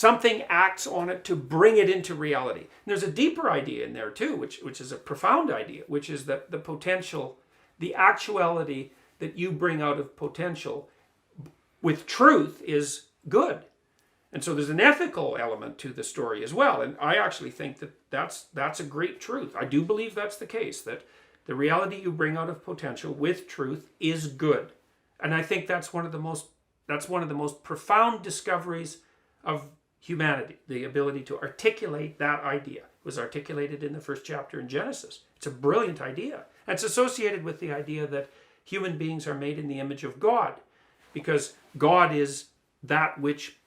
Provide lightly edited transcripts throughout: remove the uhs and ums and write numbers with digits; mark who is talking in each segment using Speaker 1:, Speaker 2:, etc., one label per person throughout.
Speaker 1: something acts on it to bring it into reality. And there's a deeper idea in there too, which is a profound idea, which is that the potential, the actuality that you bring out of potential with truth is good. And so there's an ethical element to the story as well. And I actually think that that's a great truth. I do believe that's the case, that the reality you bring out of potential with truth is good. And I think that's one of the most profound discoveries of humanity, the ability to articulate that idea. It was articulated in the first chapter in Genesis. It's a brilliant idea. And it's associated with the idea that human beings are made in the image of God, because God is that which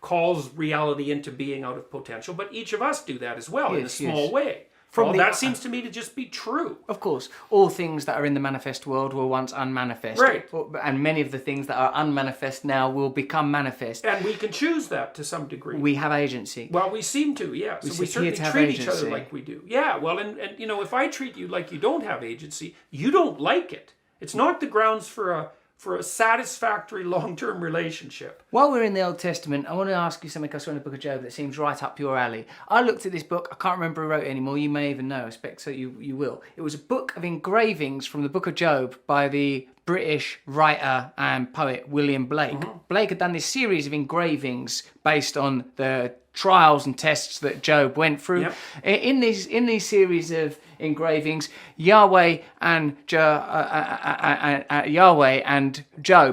Speaker 1: calls reality into being out of potential, but each of us do that as well, in a small way. That seems to me to just be true.
Speaker 2: Of course, all things that are in the manifest world were once unmanifest.
Speaker 1: Right.
Speaker 2: And many of the things that are unmanifest now will become manifest.
Speaker 1: And we can choose that to some degree.
Speaker 2: We have agency.
Speaker 1: Well, we seem to, yeah. So we certainly treat each other like we do. Yeah, well, and you know, if I treat you like you don't have agency, you don't like it. It's not the grounds for a satisfactory long-term relationship.
Speaker 2: While we're in the Old Testament, I want to ask you something I saw in the book of Job that seems right up your alley. I looked at this book. I can't remember who wrote it anymore. You may even know. I expect so you will. It was a book of engravings from the book of Job by the British writer and poet William Blake. Mm-hmm. Blake had done this series of engravings based on the trials and tests that Job went through.
Speaker 1: Yep.
Speaker 2: In these series of engravings, Yahweh and Job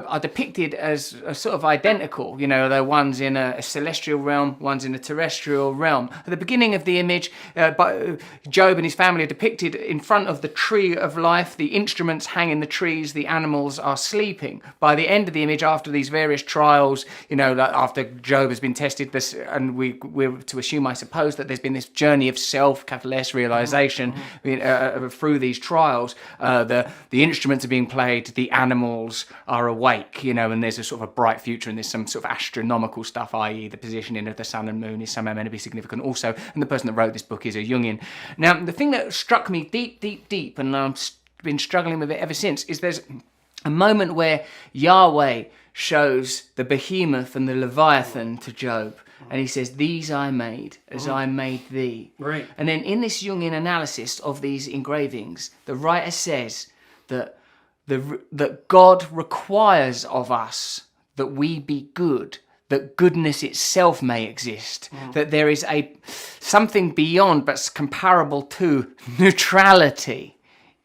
Speaker 2: are depicted as sort of identical. You know, they're one's in a celestial realm, one's in a terrestrial realm. At the beginning of the image, Job and his family are depicted in front of the tree of life. The instruments hang in the trees. The animals are sleeping. By the end of the image, after these various trials, you know, after Job has been tested, and we're to assume, I suppose, that there's been this journey of self, capital S, realization through these trials. The instruments are being played, the animals are awake, you know, and there's a sort of a bright future, and there's some sort of astronomical stuff, i.e. the positioning of the sun and moon is somehow meant to be significant also, and the person that wrote this book is a Jungian. Now, the thing that struck me deep, and I've been struggling with it ever since, is there's a moment where Yahweh shows the behemoth and the leviathan to Job, and he says, "These I made as I made thee."
Speaker 1: Right.
Speaker 2: And then in this Jungian analysis of these engravings, the writer says that God requires of us that we be good, that goodness itself may exist, that there is something beyond but comparable to neutrality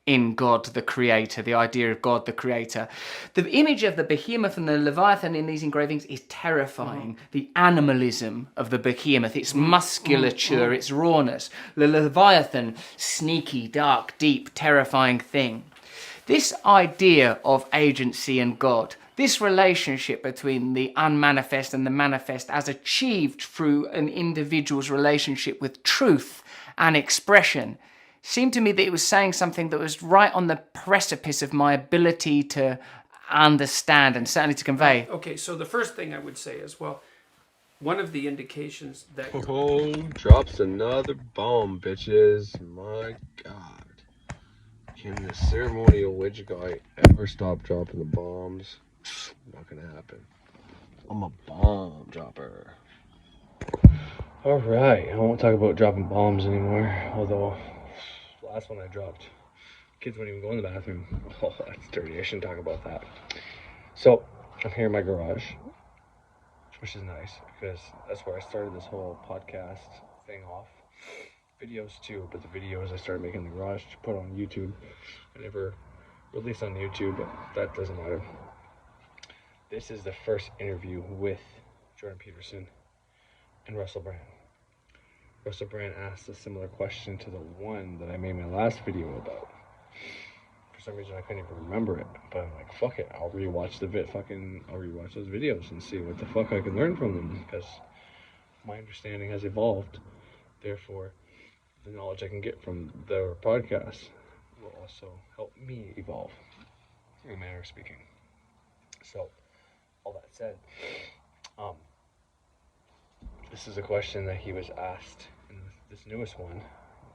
Speaker 2: in God the Creator, the idea of God the Creator. The image of the behemoth and the leviathan in these engravings is terrifying. The animalism of the behemoth, its musculature, its rawness. The leviathan, sneaky, dark, deep, terrifying thing. This idea of agency and God, this relationship between the unmanifest and the manifest as achieved through an individual's relationship with truth and expression, seemed to me that it was saying something that was right on the precipice of my ability to understand and certainly to convey.
Speaker 1: Okay, so the first thing I would say is, well, one of the indications that...
Speaker 3: Oh, drops another bomb, bitches. My God. Can the ceremonial witch guy ever stop dropping the bombs? Not gonna happen. I'm a bomb dropper. Alright, I won't talk about dropping bombs anymore, although the last one I dropped, kids wouldn't even go in the bathroom. Oh, that's dirty. I shouldn't talk about that. So, I'm here in my garage, which is nice, because that's where I started this whole podcast thing off. Videos too, but the videos I started making in the garage to put on YouTube. I never released on YouTube, but that doesn't matter. This is the first interview with Jordan Peterson and Russell Brand. Russell Brand asked a similar question to the one that I made my last video about. For some reason I couldn't even remember it, but I'm like, fuck it, I'll rewatch I'll rewatch those videos and see what the fuck I can learn from them, because my understanding has evolved. Therefore, the knowledge I can get from their podcast will also help me evolve, in a manner of speaking. So, all that said, this is a question that he was asked in this newest one,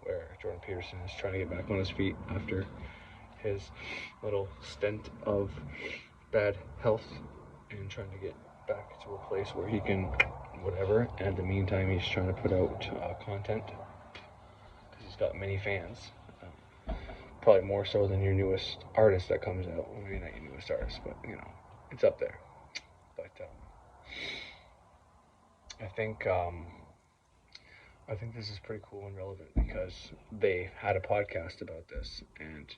Speaker 3: where Jordan Peterson is trying to get back on his feet after his little stint of bad health and trying to get back to a place where he can whatever. And in the meantime, he's trying to put out content because he's got many fans. Probably more so than your newest artist that comes out. Well, maybe not your newest artist, but you know, it's up there. But I think this is pretty cool and relevant because they had a podcast about this and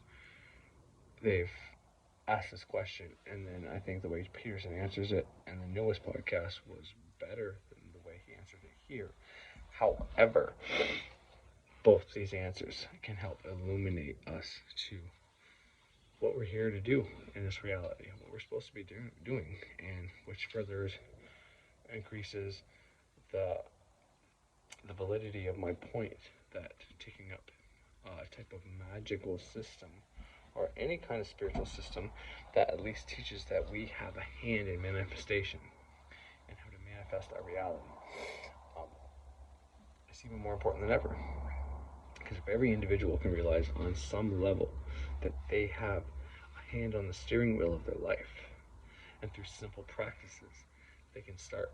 Speaker 3: they've asked this question, and then I think the way Peterson answers it and the newest podcast was better than the way he answered it here. However, both these answers can help illuminate us to what we're here to do in this reality, what we're supposed to be doing, and which further increases the validity of my point that taking up a type of magical system or any kind of spiritual system that at least teaches that we have a hand in manifestation and how to manifest our reality is even more important than ever. Because if every individual can realize on some level that they have a hand on the steering wheel of their life, and through simple practices they can start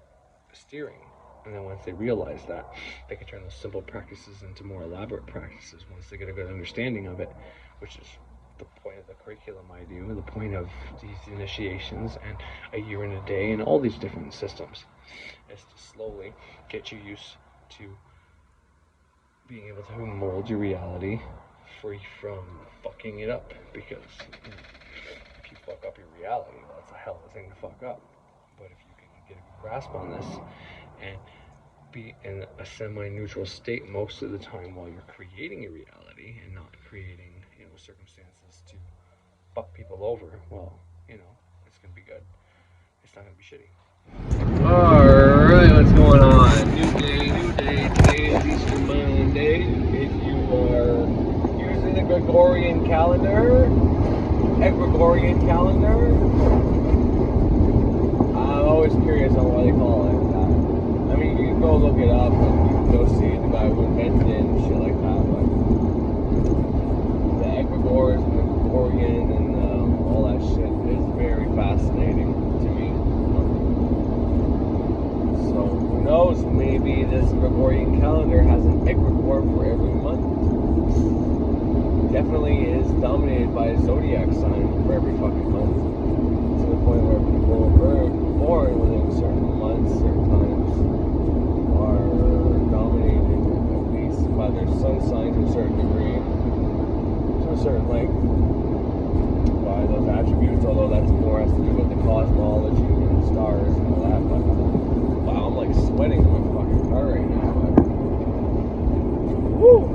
Speaker 3: steering, and then once they realize that, they can turn those simple practices into more elaborate practices once they get a good understanding of it, which is the point of the curriculum I do, the point of these initiations and a year and a day and all these different systems, is to slowly get you used to being able to mold your reality free from fucking it up, because if you fuck up your reality, that's a hell of a thing to fuck up. But if you can get a grasp on this and be in a semi-neutral state most of the time while you're creating a reality and not creating, you know, circumstances to fuck people over, well, you know, it's gonna be good. It's not gonna be shitty. Alright, what's going on? New day. Today is Easter Monday. If you are using the Gregorian calendar, Gregorian calendar, I'm always curious on why they call it that. I mean, you can go look it up and you can go see the guy who invented it and shit like that, but the egregores and the Gregorian and all that shit is very fascinating to me. So who knows, maybe this Gregorian calendar has an egregore for every month. Definitely is dominated by a zodiac sign for every fucking month. To the point where people are born within certain months, certain times, are dominated at least by their sun sign to a certain degree, to a certain length, by those attributes, although that's more has to do with the cosmology and the stars and all that. But wow, I'm like sweating in my fucking car right now. But, woo!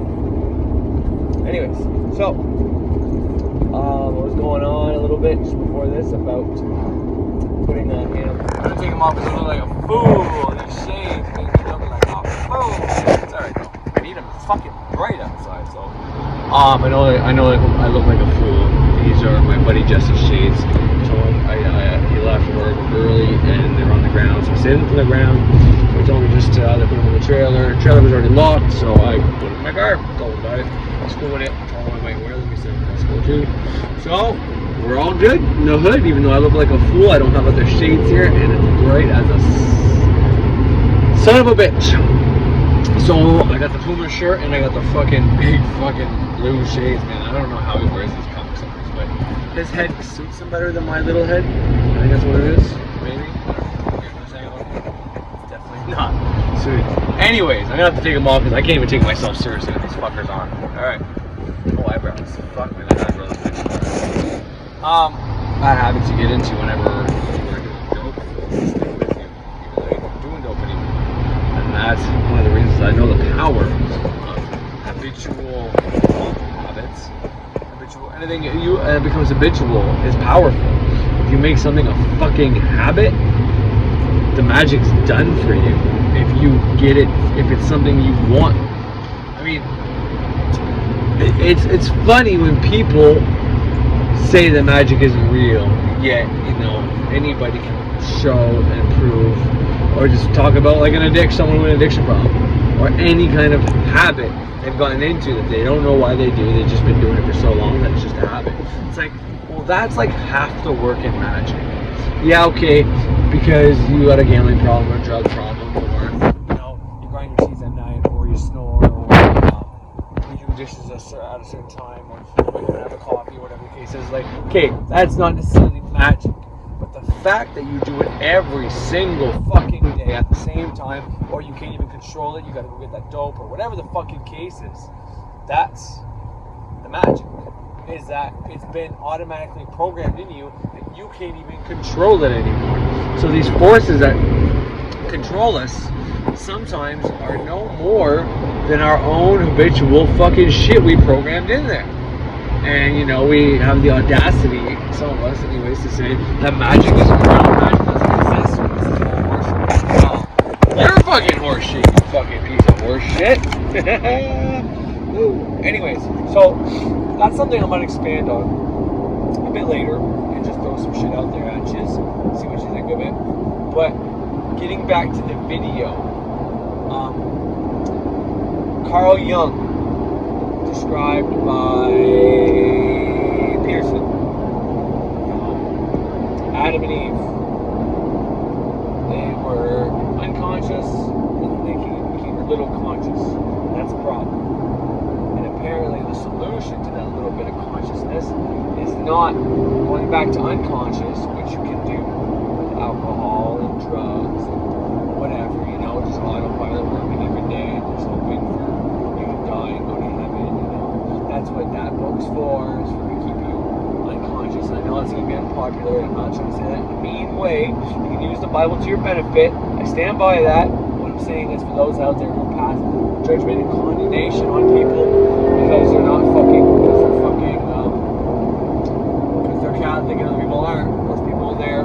Speaker 3: Anyways, so what was going on a little bit just before this about putting on him. I'm gonna take him off because I look like a fool. These shades make me look like a fool. It's alright though. I need them. It's fucking bright outside, so. I know that I look like a fool. These are my buddy Jesse's shades. So he left work early and they're on the ground, so I set them to the ground. So he told me just to put them in the trailer. The trailer was already locked, so I put it in my car. Told him about it. Let's go with it. Told him I might wear them. He said let's go too. So we're all good in the hood, even though I look like a fool. I don't have other shades here, and it's bright as a son of a bitch. So I got the Puma shirt and I got the fucking big fucking blue shades, man. I don't know how he wears these comic suckers, but his head suits him better than my little head. I think that's what it is. Maybe. Definitely not suited. Anyways, I'm gonna have to take them off because I can't even take myself seriously with these fuckers on. Alright. Oh, eyebrows. Fuck me, the eyebrows. I have it to get into whenever you're doing dope. Stick with you, even though you're not doing dope anymore. And that's one of the reasons I know the power of habitual habits. Habitual, anything it becomes habitual is powerful. If you make something a fucking habit, the magic's done for you. If you get it, if it's something you want. I mean, it's funny when people say that magic isn't real, yet, you know, anybody can show and prove, or just talk about like an addiction, someone with an addiction problem, or any kind of habit they've gotten into that they don't know why they do, they've just been doing it for so long that it's just a habit. It's like, well, that's like half the work in magic. Yeah, okay, because you got a gambling problem or drug problem or dishes at a certain time, or we can have a coffee, whatever the case is. Like, okay, that's not necessarily magic, but the fact that you do it every single fucking day at the same time, or you can't even control it, you gotta go get that dope, or whatever the fucking case is, that's the magic. Is that it's been automatically programmed in you that you can't even control it anymore. So these forces that control us sometimes are no more than our own habitual fucking shit we programmed in there. And, you know, we have the audacity, some of us anyways, to say that magic isn't real, magic doesn't exist. This is all horseshit. Well, you're fucking horseshit, you fucking piece of horseshit. Anyways, so that's something I'm going to expand on a bit later and just throw some shit out there at you, see what you think of it. But getting back to the video, Carl Jung, described by Pearson, Adam and Eve, they were unconscious and they became a little conscious. That's a problem. Apparently the solution to that little bit of consciousness is not going back to unconscious, which you can do with alcohol and drugs and whatever, you know, just autopilot working every day and just hoping for you to die and go to heaven, you know. That's what that book's for, is for to keep you unconscious. I know it's going to be unpopular, and I'm not trying to say that in a mean way. You can use the Bible to your benefit. I stand by that. What I'm saying is for those out there who pass judgment and condemnation on people because they're Catholic and other people aren't. Those people, they're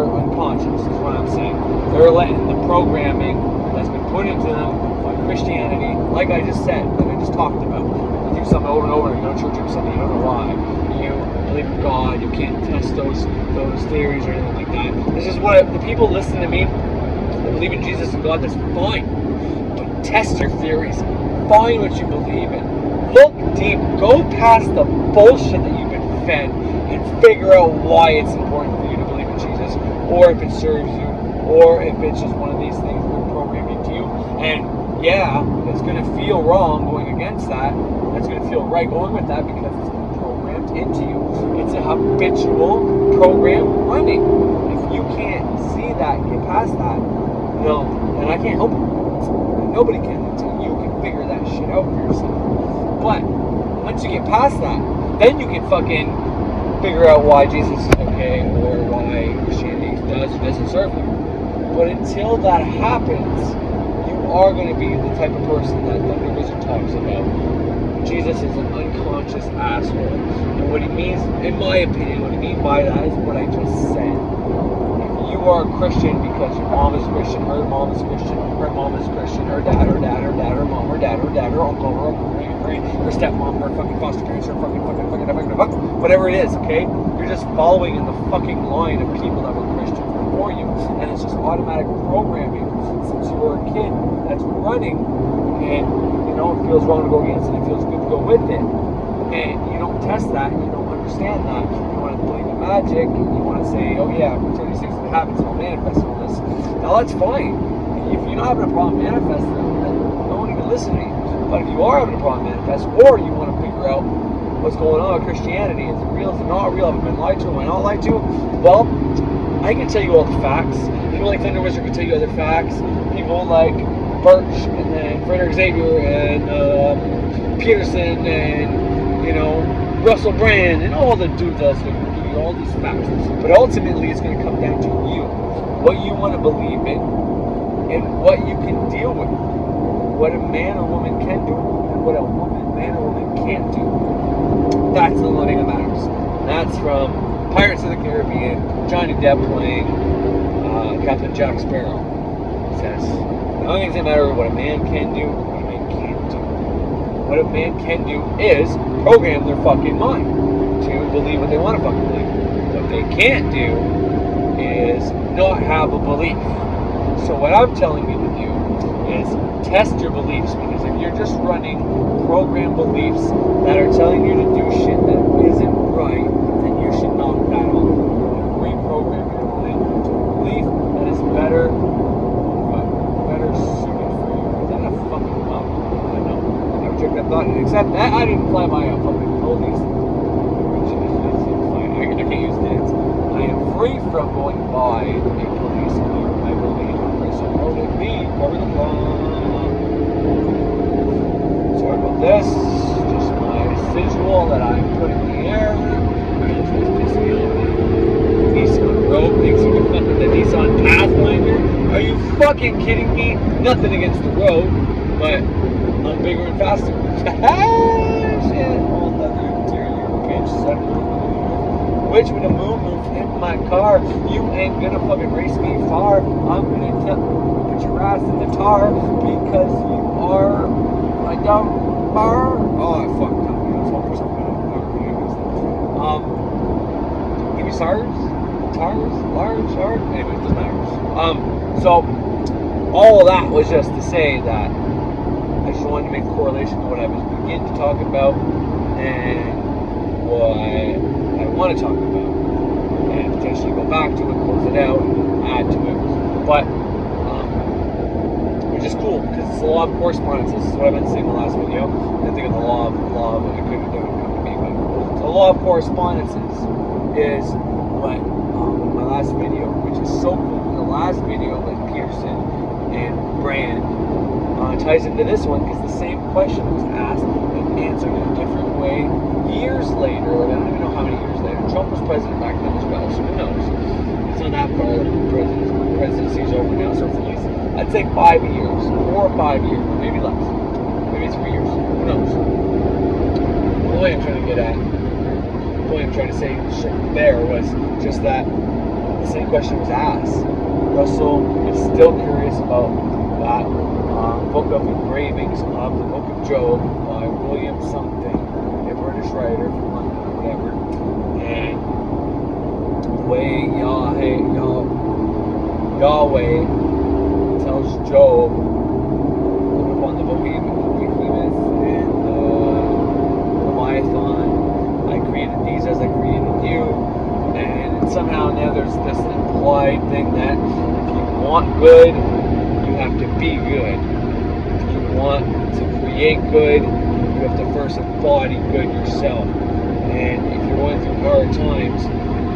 Speaker 3: unconscious, is what I'm saying. They're letting the programming that's been put into them by Christianity, like I just said, like I just talked about. You do something over and over, you go to church or something, you don't know why. You believe in God, you can't test those theories or anything like that. This is what the people listen to me, they believe in Jesus and God, that's fine. But test your theories. Find what you believe in. Look deep. Go past the bullshit that you've been fed and figure out why it's important for you to believe in Jesus, or if it serves you, or if it's just one of these things that are programmed into you. And yeah, it's going to feel wrong going against that. It's going to feel right going with that because it's been programmed into you. It's a habitual program running. If you can't see that, get past that, no, and I can't help you. Nobody can until you can figure that shit out for yourself. But once you get past that, then you can fucking figure out why Jesus is okay or why Christianity does or doesn't serve you. But until that happens, you are going to be the type of person that the Wizard talks about. Jesus is an unconscious asshole. And what he means, in my opinion, what he means by that is what I just said. You are a Christian because your mom is Christian, her mom is Christian, her mom is Christian, her dad, her dad, her dad, her mom, her dad, her uncle, her stepmom, her fucking foster parents, her fucking, whatever it is, okay? You're just following in the fucking line of people that were Christians before you, and it's just automatic programming since you were a kid that's running, and, you know, it feels wrong to go against it, it feels good to go with it, and you don't test that, you don't understand that, you want to believe in magic, and you want to say, oh yeah, 36 it happens, I'll manifest all this. Now that's fine. If you're not having a problem manifesting, then don't even listen to me. But if you are having a problem manifest, or you want to figure out what's going on with Christianity, is it real, is it not real, have I been lied to, am I not lied to? Well, I can tell you all the facts. People like Thunder Wizard can tell you other facts. People like Birch, and then Frederick Xavier, and Peterson, and, you know, Russell Brand, and all the dudes that give you all these facts. But ultimately, it's going to come down to you. What you want to believe in, and what you can deal with. What a man or woman can do, and what a man or woman can't do. That's the only thing that matters. That's from Pirates of the Caribbean, Johnny Depp playing Captain Jack Sparrow. It says, the only things that matter are what a man can do and what a man can't do. What a man can do is program their fucking mind to believe what they want to fucking believe. What they can't do is not have a belief. So what I'm telling you to do is test your beliefs, because if you're just running program beliefs that are telling you to do shit that isn't right, then you should knock that off and reprogram your mind to a belief that is better suited for you. Is that a fucking mountain? I know. I never checked that not, except that I didn't fly by a fucking police. I can't use dance. I am free from going by a police car. I will be supposed to be covered in law. Sorry about this. Just my visual that I put in the air. Nissan Rogue thinks you can fuck with the Nissan Pathfinder. Are you fucking kidding me? Nothing against the road, but I'm bigger and faster. Shit. All leather interior, bitch. 7 Which when the moon hit my car, you ain't gonna fucking race me far. I'm gonna put your ass in the tar because you are a dumb bar. Oh, I fucked up. I was hoping for something. Give me SARS, TARS, large, hard. Anyway, it doesn't matter. So all of that was just to say that I just wanted to make a correlation to what I was beginning to talk about and what I want to talk about, and potentially go back to it, close it out, and add to it. But which is cool because it's the law of correspondence. This is what I've been saying in the last video. I didn't think of the law of I couldn't do it. So the law of correspondences is what my last video, which is so cool. The last video with Pearson and Brand ties into this one because the same question was asked and answered in a different way years later. I don't even know how many years later. Trump was president back then as well, so who knows? It's not that far. The presidency's over now, so it's at least, I'd say 5 years, 4 or 5 years, maybe less, maybe 3 years. Who knows? The way I'm trying to get at, the point I'm trying to say there was just that the same question was asked. Russell is still curious about that book of engravings of the Book of Job by William something, a British writer from London or whatever, and the way Yahweh tells Job, look upon the behemoth and the Leviathan, I created these as I created you, and somehow now there's this implied thing that if you want good, you have to be good. If you want to create good, you have to first embody good yourself. And if you're going through hard times,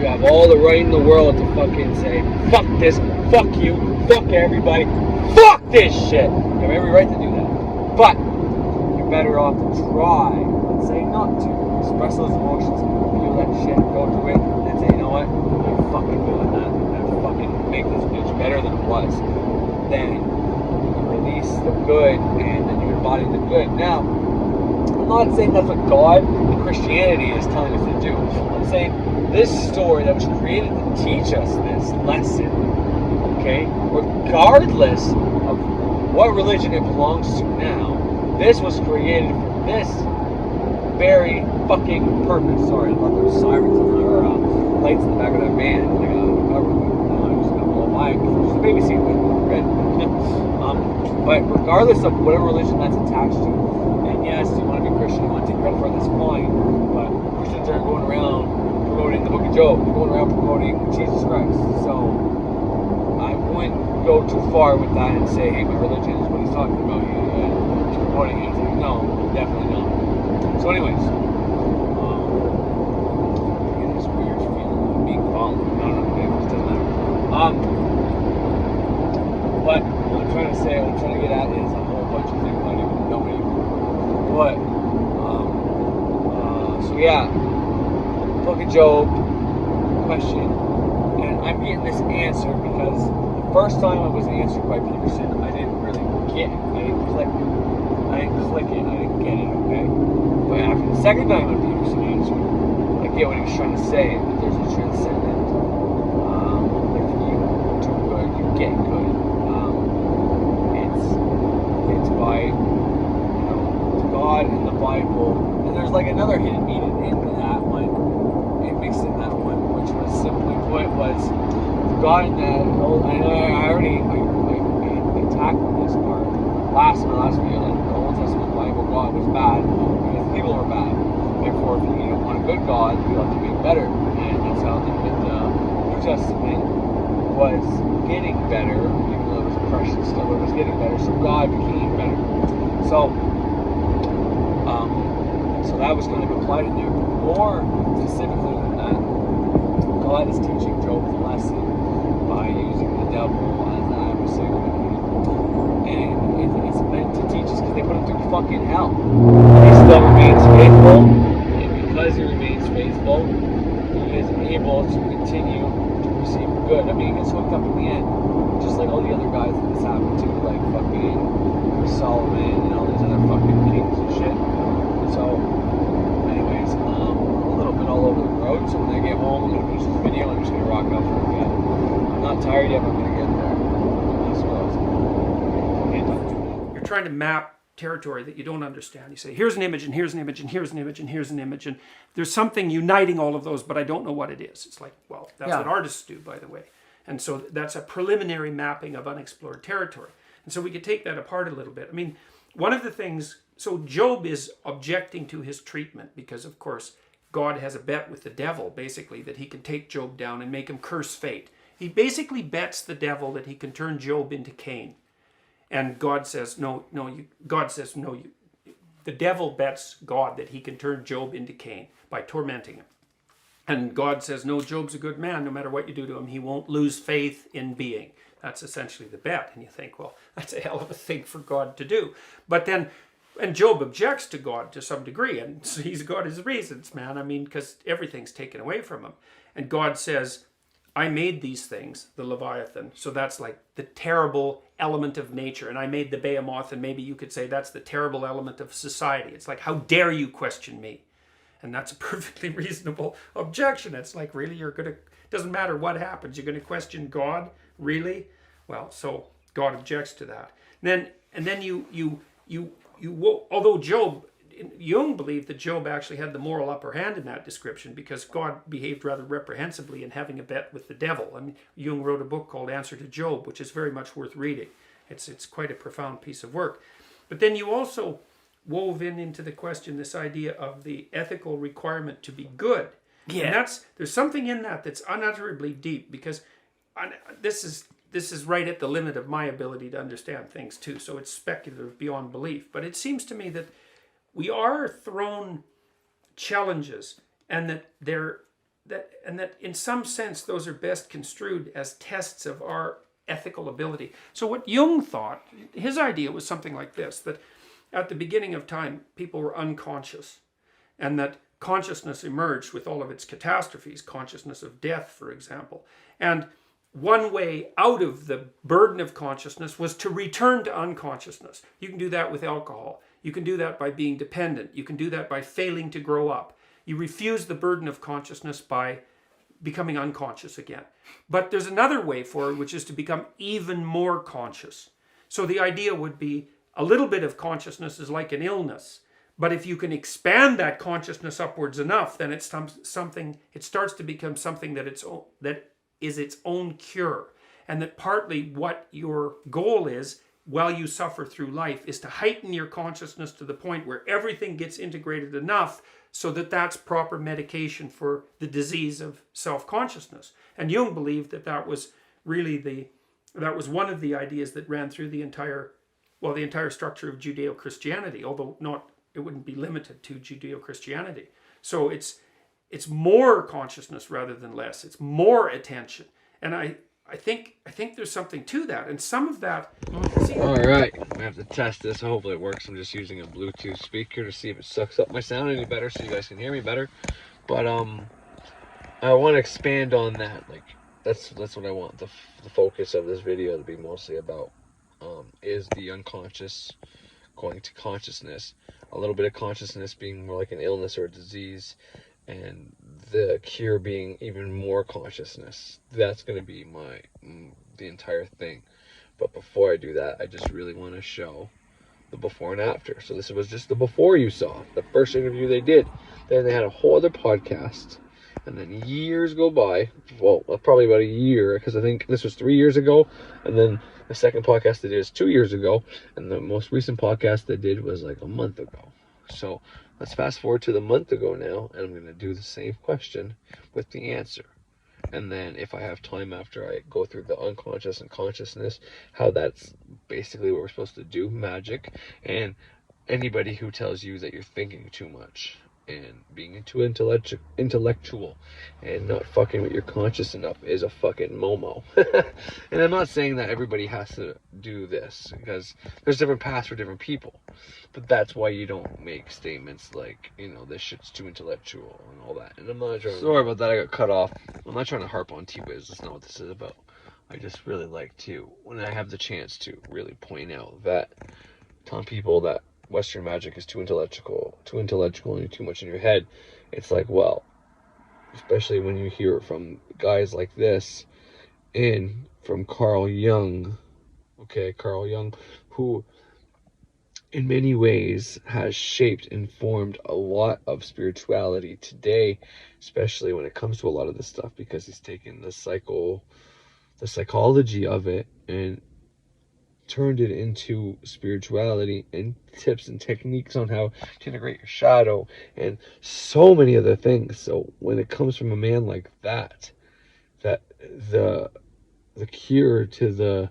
Speaker 3: you have all the right in the world to fucking say, fuck this, fuck you, fuck everybody, fuck this shit. You have every right to do that. But you're better off to try and say not to. Express those emotions, feel that shit, go through it, and say, you know what, I'm fucking doing that. I'm fucking make this bitch better than it was. Then you release the good and then you embody the good. Now, I'm not saying that's what God and Christianity is telling us to do. I'm saying this story that was created to teach us this lesson, okay, regardless of what religion it belongs to now, this was created for this very fucking purpose. Sorry about those sirens or lights in the back of that van. I'm just gonna blow by it because there's a baby seat with red. But regardless of whatever religion that's attached to, and yes, you want to be Christian, you want to take credit for it, that's fine. But Christians aren't going around promoting the Book of Job. They're going around promoting Jesus Christ. So I wouldn't go too far with that and say, hey, my religion is what he's talking about. He's promoting it. No, definitely not. So anyways, getting this weird feeling of being followed. I don't know, maybe it doesn't matter. But what I'm trying to say, what I'm trying to get at is a whole bunch of things I don't even know anymore. But, so yeah, Book of Job question, and I'm getting this answer because the first time it was answered by Peterson, I didn't really get it. I didn't click it. I didn't get it, okay? But after the second time when Peterson answered, I get what he was trying to say, that there's a transcendent, if you do good, you get good. It's by, God in the Bible, and there's like another hidden meaning into that one, it mixed in that one, which was simply put, was God in the Old, I tackled this part last video, like the Old Testament Bible, God was bad because people were bad. Therefore, if you want a good God, you have to make better. And that's how the New Testament was getting better, even though it was oppression still, it was getting better. So God became better. So, So that was kind of applied in there. More specifically than that, God is teaching Job the lesson by using the devil as an adversary. And it's meant to teach us because they put him through fucking hell. And he still remains faithful. And because he remains faithful, he is able to continue to receive good. I mean, he gets hooked up in the end. Just like all the other guys that this happened to, like fucking Solomon and all these other fucking kings and shit. So, anyways, a little bit all over the road. So when I get home, I'm gonna finish this video. I'm just gonna rock out for a bit. I'm not tired yet, but I'm gonna get there.
Speaker 1: You're trying to map territory that you don't understand. You say, here's an image, and here's an image, and here's an image, and here's an image, and there's something uniting all of those, but I don't know what it is. It's like, well, that's what artists do, by the way. And so that's a preliminary mapping of unexplored territory. And so we could take that apart a little bit. I mean, one of the things, so Job is objecting to his treatment because, of course, God has a bet with the devil, basically, that he can take Job down and make him curse fate. He basically bets the devil that he can turn Job into Cain. And God says, no, the devil bets God that he can turn Job into Cain by tormenting him. And God says, no, Job's a good man. No matter what you do to him, he won't lose faith in being. That's essentially the bet. And you think, well, that's a hell of a thing for God to do. But then, and Job objects to God to some degree. And so he's got his reasons, man. I mean, because everything's taken away from him. And God says, I made these things, the Leviathan. So that's like the terrible element of nature. And I made the behemoth. And maybe you could say that's the terrible element of society. It's like, how dare you question me? And that's a perfectly reasonable objection. It's like, really, you're going to, doesn't matter what happens, you're going to question God? Really? Well, so God objects to that. And then you although Job, Jung believed that Job actually had the moral upper hand in that description because God behaved rather reprehensibly in having a bet with the devil. I mean, Jung wrote a book called Answer to Job, which is very much worth reading. It's quite a profound piece of work. But then you also wove into the question this idea of the ethical requirement to be good. Yeah. And there's something in that that's unutterably deep because this is right at the limit of my ability to understand things too. So it's speculative beyond belief. But it seems to me that we are thrown challenges and that in some sense those are best construed as tests of our ethical ability. So what Jung thought, his idea was something like this, that at the beginning of time, people were unconscious, and that consciousness emerged with all of its catastrophes, consciousness of death, for example. And one way out of the burden of consciousness was to return to unconsciousness. You can do that with alcohol. You can do that by being dependent. You can do that by failing to grow up. You refuse the burden of consciousness by becoming unconscious again. But there's another way forward, which is to become even more conscious. So the idea would be a little bit of consciousness is like an illness. But if you can expand that consciousness upwards enough, then it's something. It starts to become something that is its own cure. And that partly what your goal is while you suffer through life is to heighten your consciousness to the point where everything gets integrated enough so that that's proper medication for the disease of self-consciousness. And Jung believed that was really that was one of the ideas that ran through the entire structure of Judeo-Christianity, although it wouldn't be limited to Judeo-Christianity. So it's more consciousness rather than less. It's more attention. And I think there's something to that. And some of that...
Speaker 3: All right, I have to test this. Hopefully it works. I'm just using a Bluetooth speaker to see if it sucks up my sound any better so you guys can hear me better. But I want to expand on that. Like that's what I want the focus of this video to be mostly about. Is the unconscious going to consciousness, a little bit of consciousness being more like an illness or a disease, and the cure being even more consciousness. That's going to be the entire thing. But before I do that, I just really want to show the before and after. So this was just the before you saw, the first interview they did. Then they had a whole other podcast, and then years go by, well, probably about a year, because I think this was 3 years ago, and then the second podcast they did is 2 years ago, and the most recent podcast they did was like a month ago. So let's fast forward to the month ago now, and I'm going to do the same question with the answer. And then if I have time after I go through the unconscious and consciousness, how that's basically what we're supposed to do, magic, and anybody who tells you that you're thinking too much and being too intellectual and not fucking with your conscious enough is a fucking momo. And I'm not saying that everybody has to do this, because there's different paths for different people. But that's why you don't make statements like, this shit's too intellectual and all that. And I'm not trying. Sorry about that, I got cut off. I'm not trying to harp on T-Wiz. That's not what this is about. I just really like to, when I have the chance to, really point out that telling people that Western magic is too intellectual and you're too much in your head. It's like, well, especially when you hear it from guys like this, and from Carl Jung, who in many ways has shaped and formed a lot of spirituality today, especially when it comes to a lot of this stuff, because he's taken the psychology of it and turned it into spirituality and tips and techniques on how to integrate your shadow and so many other things. So when it comes from a man like that the cure to the,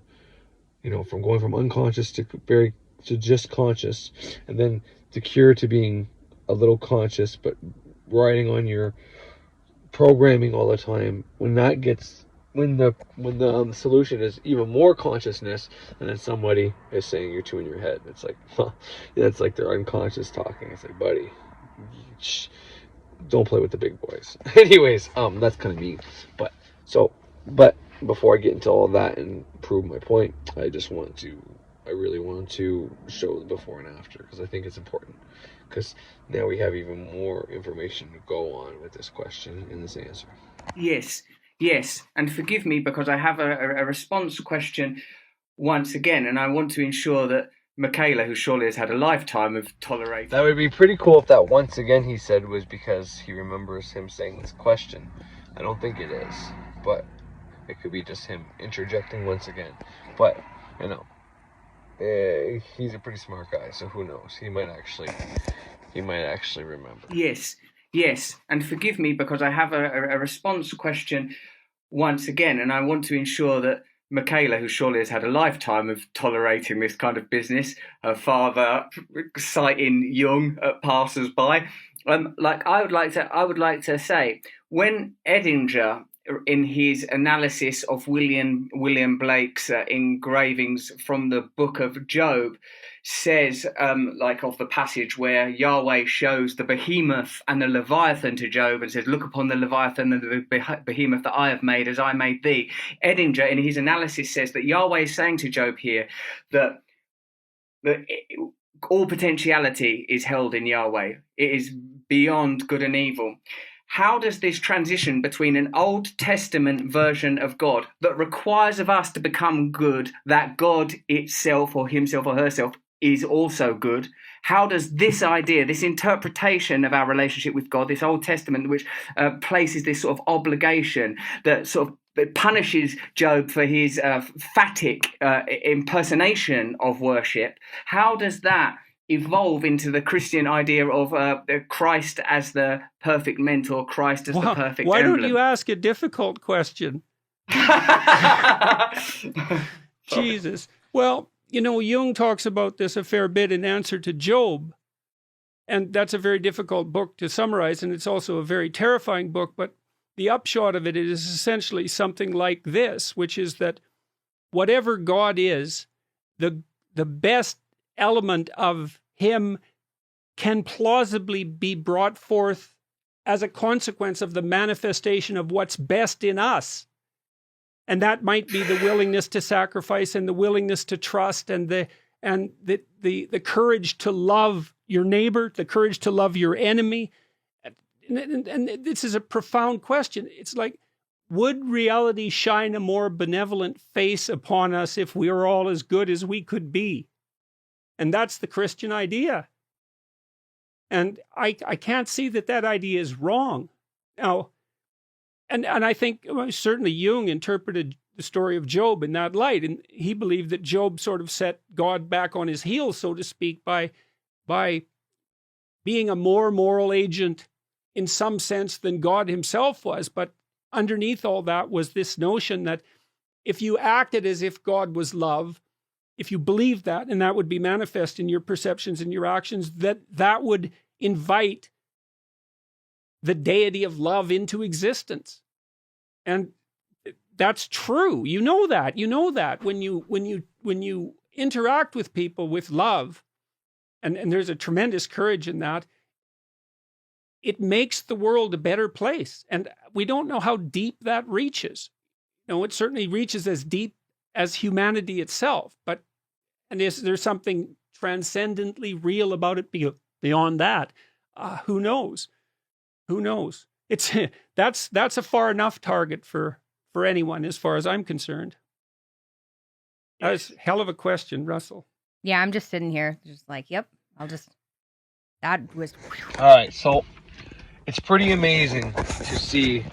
Speaker 3: from going from unconscious to just conscious, and then the cure to being a little conscious but riding on your programming all the time, when the solution is even more consciousness, and then somebody is saying you're too in your head. It's like, that's like their unconscious talking. It's like, buddy, don't play with the big boys. Anyways, that's kind of mean. But before I get into all that and prove my point, I really want to show the before and after, because I think it's important, because now we have even more information to go on with this question and this answer.
Speaker 2: Yes, and forgive me because I have a response question once again, and I want to ensure that Michaela, who surely has had a lifetime of tolerating...
Speaker 3: That would be pretty cool if that once again he said was because he remembers him saying this question. I don't think it is, but it could be just him interjecting once again. But, he's a pretty smart guy, so who knows? He might actually remember.
Speaker 2: Yes, and forgive me because I have a response question once again, and I want to ensure that Michaela, who surely has had a lifetime of tolerating this kind of business, her father citing Jung at passers-by, I would like to say, when Edinger, in his analysis of William Blake's engravings from the Book of Job, says, of the passage where Yahweh shows the behemoth and the Leviathan to Job and says, look upon the Leviathan and the behemoth that I have made as I made thee. Edinger, in his analysis, says that Yahweh is saying to Job here that all potentiality is held in Yahweh. It is beyond good and evil. How does this transition between an Old Testament version of God that requires of us to become good, that God itself or himself or herself is also good, how does this idea, this interpretation of our relationship with God, this Old Testament which places this sort of obligation that sort of it punishes Job for his phatic impersonation of worship, how does that evolve into the Christian idea of Christ as the perfect mentor, Christ as the perfect
Speaker 1: why
Speaker 2: emblem?
Speaker 1: Don't you ask a difficult question? Jesus. Well, Jung talks about this a fair bit in Answer to Job. And that's a very difficult book to summarize, and it's also a very terrifying book. But the upshot of it is essentially something like this, which is that whatever God is, the best element of him can plausibly be brought forth as a consequence of the manifestation of what's best in us. And that might be the willingness to sacrifice and the willingness to trust and the courage to love your neighbor, the courage to love your enemy. And this is a profound question. It's like, would reality shine a more benevolent face upon us if we were all as good as we could be? And that's the Christian idea. And I can't see that idea is wrong. Now, and I think certainly Jung interpreted the story of Job in that light, and he believed that Job sort of set God back on his heels, so to speak, by being a more moral agent in some sense than God himself was. But underneath all that was this notion that if you acted as if God was love, if you believed that, and that would be manifest in your perceptions and your actions, that would invite the deity of love into existence. And that's true. You know that. You know that when you interact with people with love, and there's a tremendous courage in that, it makes the world a better place. And we don't know how deep that reaches. You know, it certainly reaches as deep as humanity itself. But and is there something transcendently real about it beyond that? Who knows? Who knows? It's that's a far enough target for anyone, as far as I'm concerned. That was a hell of a question, Russell.
Speaker 4: Yeah, I'm just sitting here, just like, yep. That was.
Speaker 3: All right, so it's pretty amazing to see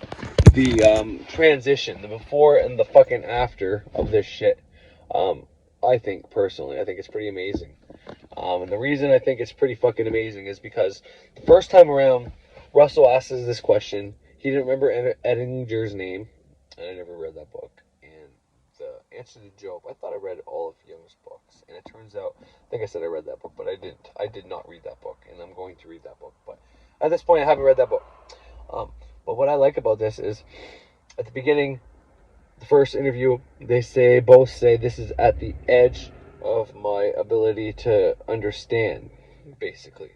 Speaker 3: the transition, the before and the fucking after of this shit. I think personally, I think it's pretty amazing. And the reason I think it's pretty fucking amazing is because the first time around, Russell asks us this question. He didn't remember Edinger's name, and I never read that book. And the answer to Job, I thought I read all of Jung's books, and it turns out, I think I said I read that book, but I didn't. I did not read that book, and I'm going to read that book. But at this point, I haven't read that book. But what I like about this is, at the beginning, the first interview, they both say this is at the edge of my ability to understand, basically.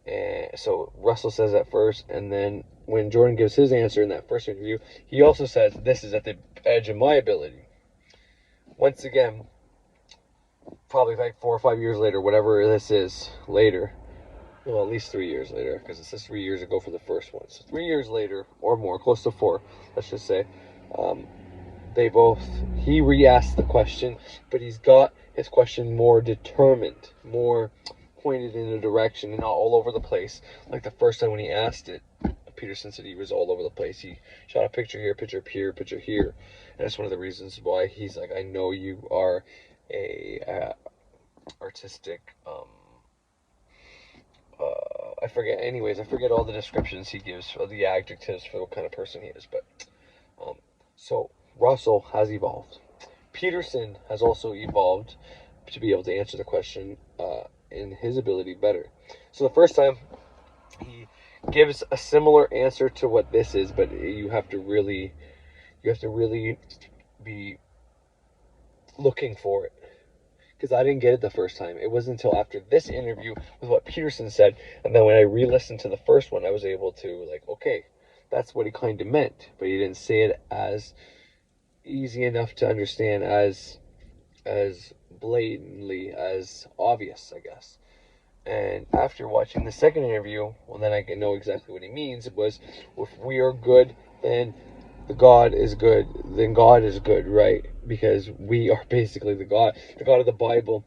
Speaker 3: And so Russell says that first, and then when Jordan gives his answer in that first interview, he also says this is at the edge of my ability. Once again, probably like 4 or 5 years later, whatever this is later, well, at least 3 years later, because it says 3 years ago for the first one. So 3 years later, or more, close to 4, let's just say, he re-asked the question, but he's got his question more determined, more pointed in a direction and not all over the place. Like the first time when he asked it, Peterson said he was all over the place. He shot a picture here, picture here, picture here. And that's one of the reasons why he's like, I know you are a artistic, I forget all the descriptions he gives, or the adjectives for what kind of person he is. But, so Russell has evolved. Peterson has also evolved to be able to answer the question in his ability better. So the first time he gives a similar answer to what this is, but you have to really be looking for it. Because I didn't get it the first time. It wasn't until after this interview with what Peterson said, and then when I re-listened to the first one, I was able to, like, okay, that's what he kind of meant, but he didn't say it as easy enough to understand, as blatantly, as obvious, I guess. And after watching the second interview, well, then I can know exactly what he means. It was, if we are good, then the God is good, then God is good, right? Because we are basically the God. The God of the Bible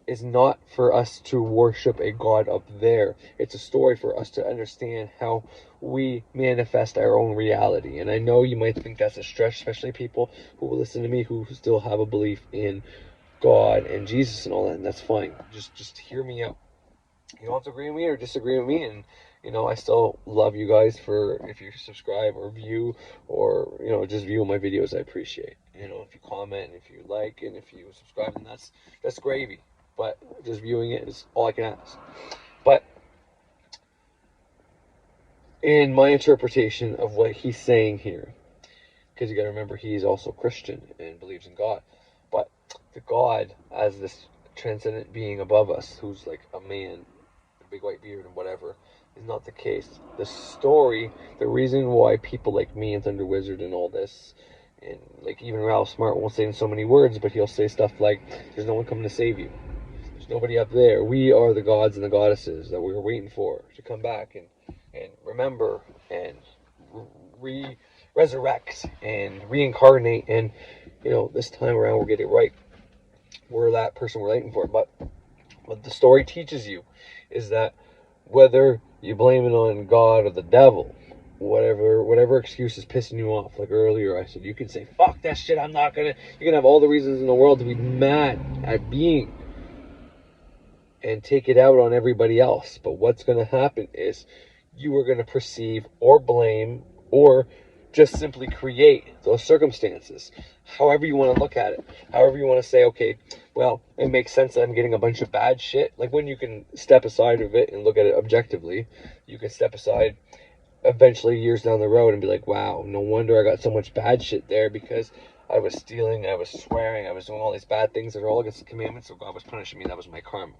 Speaker 3: is not for us to worship a God up there. It's a story for us to understand how we manifest our own reality. And I know you might think that's a stretch, especially people who will listen to me who still have a belief in God and Jesus and all that, and that's fine. Just hear me out. You don't have to agree with me or disagree with me, and I still love you guys for if you subscribe or view or just view my videos. I appreciate. If you comment and if you like and if you subscribe, then that's gravy. But just viewing it is all I can ask. But in my interpretation of what he's saying here, because you got to remember he's also Christian and believes in God, but the God as this transcendent being above us, who's like a man, a big white beard and whatever, is not the case. The story, the reason why people like me and Thunder Wizard and all this, and like even Ralph Smart won't say in so many words, but he'll say stuff like, there's no one coming to save you. There's nobody up there. We are the gods and the goddesses that we're waiting for to come back and remember and resurrect and reincarnate. And, this time around we'll get it right. We're that person we're waiting for. But what the story teaches you is that whether you blame it on God or the devil, whatever excuse is pissing you off, like earlier I said, you can say, fuck that shit, you can have all the reasons in the world to be mad at being and take it out on everybody else. But what's going to happen is you are going to perceive or blame or just simply create those circumstances. However you want to look at it. However you want to say, okay, well, it makes sense that I'm getting a bunch of bad shit. Like when you can step aside of it and look at it objectively, you can step aside eventually years down the road and be like, wow, no wonder I got so much bad shit there, because I was stealing, I was swearing, I was doing all these bad things that are all against the commandments, so God was punishing me. That was my karma.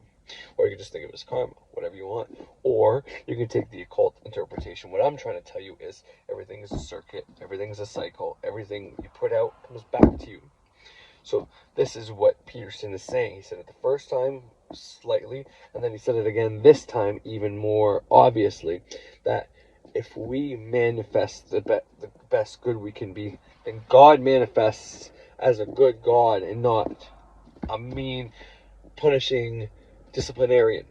Speaker 3: Or you can just think of it as karma, whatever you want. Or you can take the occult interpretation. What I'm trying to tell you is everything is a circuit, everything is a cycle, everything you put out comes back to you. So this is what Peterson is saying. He said it the first time slightly, and then he said it again this time even more obviously, that if we manifest the best good we can be, then God manifests as a good God and not a mean, punishing disciplinarian.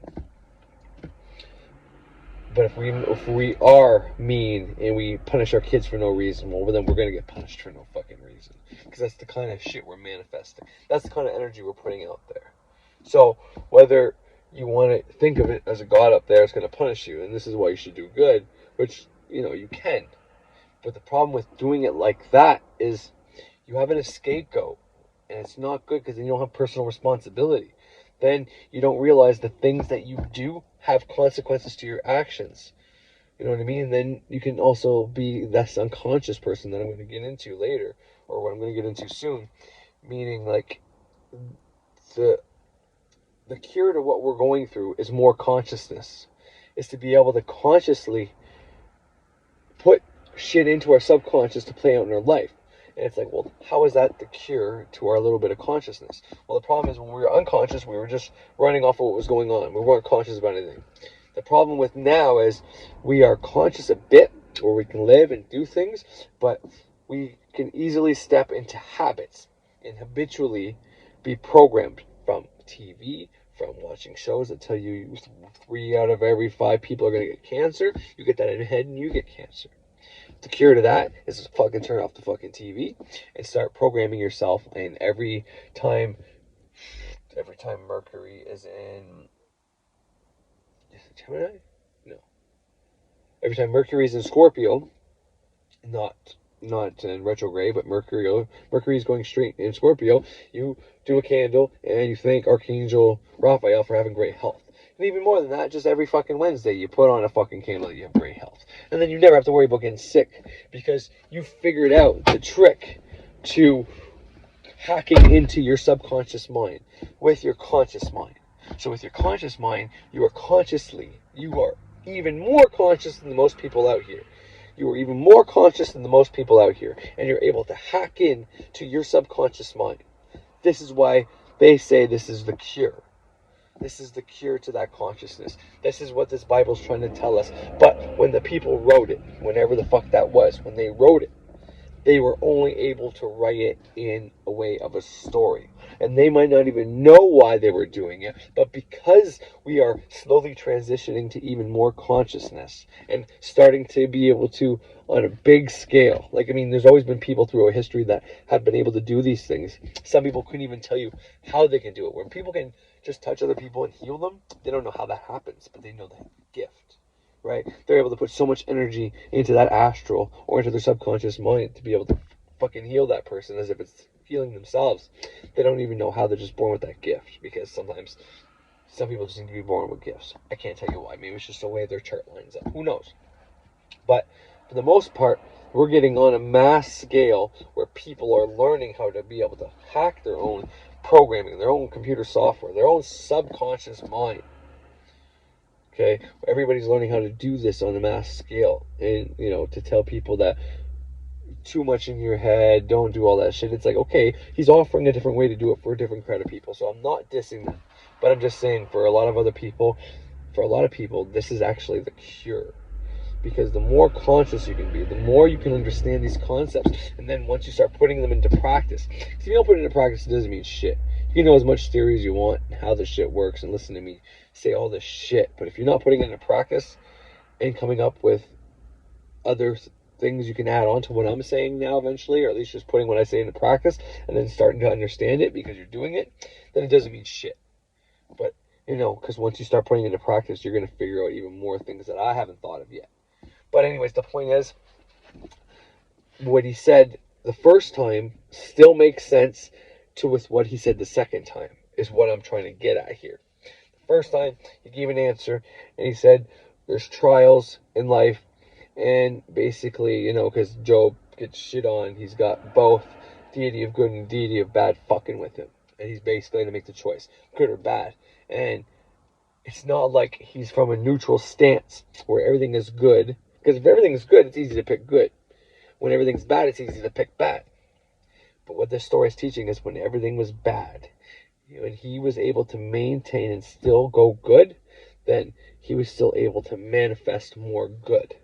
Speaker 3: But if we are mean and we punish our kids for no reason, well, then we're going to get punished for no fucking reason. Because that's the kind of shit we're manifesting. That's the kind of energy we're putting out there. So whether you want to think of it as a God up there is going to punish you, and this is why you should do good, which, you can. But the problem with doing it like that is you have an scapegoat, and it's not good, because then you don't have personal responsibility. Then you don't realize the things that you do have consequences to your actions. You know what I mean? And then you can also be this unconscious person that I'm going to get into later, or what I'm going to get into soon. Meaning, like, the cure to what we're going through is more consciousness. Is to be able to consciously put shit into our subconscious to play out in our life. And it's like, well, how is that the cure to our little bit of consciousness? Well, the problem is when we were unconscious, we were just running off of what was going on. We weren't conscious about anything. The problem with now is we are conscious a bit, where we can live and do things, but we can easily step into habits and habitually be programmed from TV, from watching shows that tell you 3 out of every 5 people are going to get cancer. You get that in your head and you get cancer. The cure to that is to fucking turn off the fucking TV and start programming yourself. And every time Mercury is in Gemini? No. Every time Mercury is in Scorpio, not in retrograde, but Mercury is going straight in Scorpio, you do a candle and you thank Archangel Raphael for having great health. And even more than that, just every fucking Wednesday, you put on a fucking candle, you have great health. And then you never have to worry about getting sick, because you figured out the trick to hacking into your subconscious mind with your conscious mind. So with your conscious mind, you are even more conscious than most people out here. You are even more conscious than the most people out here. And you're able to hack in to your subconscious mind. This is why they say this is the cure. This is the cure to that consciousness. This is what this Bible's trying to tell us. But when the people wrote it, whenever the fuck that was, when they wrote it, they were only able to write it in a way of a story. And they might not even know why they were doing it, but because we are slowly transitioning to even more consciousness and starting to be able to, on a big scale, there's always been people throughout history that have been able to do these things. Some people couldn't even tell you how they can do it. When people can just touch other people and heal them, they don't know how that happens, but they know the gift. Right? They're able to put so much energy into that astral or into their subconscious mind to be able to fucking heal that person as if it's healing themselves. They don't even know how they're just born with that gift, because sometimes some people just need to be born with gifts. I can't tell you why. Maybe it's just the way their chart lines up. Who knows? But for the most part, we're getting on a mass scale where people are learning how to be able to hack their own programming, their own computer software, their own subconscious mind. Okay, everybody's learning how to do this on a mass scale, and to tell people that too much in your head, don't do all that shit. It's like, okay, he's offering a different way to do it for a different crowd of people, so I'm not dissing them, but I'm just saying for a lot of people, this is actually the cure, because the more conscious you can be, the more you can understand these concepts, and then once you start putting them into practice, because if you don't put it into practice, it doesn't mean shit. You can know as much theory as you want, how this shit works, and listen to me say all this shit, but if you're not putting it into practice and coming up with other things you can add on to what I'm saying now eventually, or at least just putting what I say into practice and then starting to understand it because you're doing it, then it doesn't mean shit. But because once you start putting it into practice, you're going to figure out even more things that I haven't thought of yet. But anyways, the point is, what he said the first time still makes sense with what he said the second time, is what I'm trying to get at here. First time, he gave an answer, and he said, there's trials in life, And basically, you know, because Job gets shit on, he's got both deity of good and deity of bad fucking with him. And he's basically going to make the choice, good or bad. And it's not like he's from a neutral stance where everything is good. Because if everything is good, it's easy to pick good. When everything's bad, it's easy to pick bad. But what this story is teaching is when everything was bad, and he was able to maintain and still go good, then he was still able to manifest more good.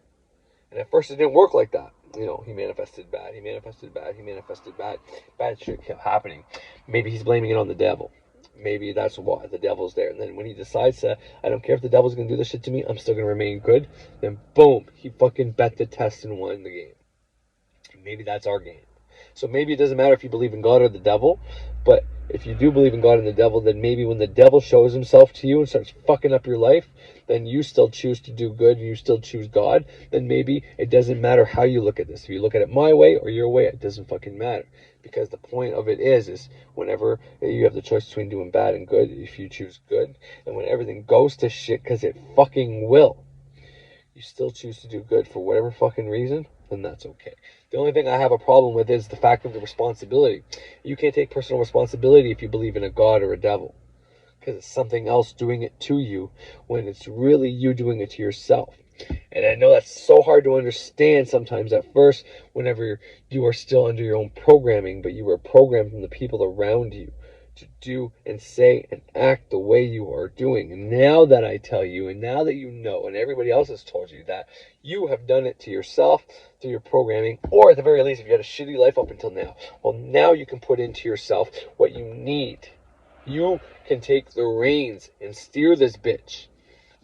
Speaker 3: And at first it didn't work like that. You know, he manifested bad, he manifested bad, he manifested bad. Bad shit kept happening. Maybe he's blaming it on the devil. Maybe that's why the devil's there. And then when he decides to, I don't care if the devil's going to do this shit to me, I'm still going to remain good, then boom, he fucking bet the test and won the game. Maybe that's our game. So maybe it doesn't matter if you believe in God or the devil, but if you do believe in God and the devil, then maybe when the devil shows himself to you and starts fucking up your life, then you still choose to do good and you still choose God, then maybe it doesn't matter how you look at this. If you look at it my way or your way, it doesn't fucking matter. Because the point of it is whenever you have the choice between doing bad and good, if you choose good, and when everything goes to shit, because it fucking will, you still choose to do good for whatever fucking reason, then that's okay. The only thing I have a problem with is the fact of the responsibility. You can't take personal responsibility if you believe in a god or a devil, because it's something else doing it to you when it's really you doing it to yourself. And I know that's so hard to understand sometimes at first whenever you are still under your own programming, but you were programmed from the people around you to do and say and act the way you are doing. And now that I tell you, and now that you know, and everybody else has told you that, you have done it to yourself through your programming, or at the very least, if you had a shitty life up until now, well, now you can put into yourself what you need. You can take the reins and steer this bitch.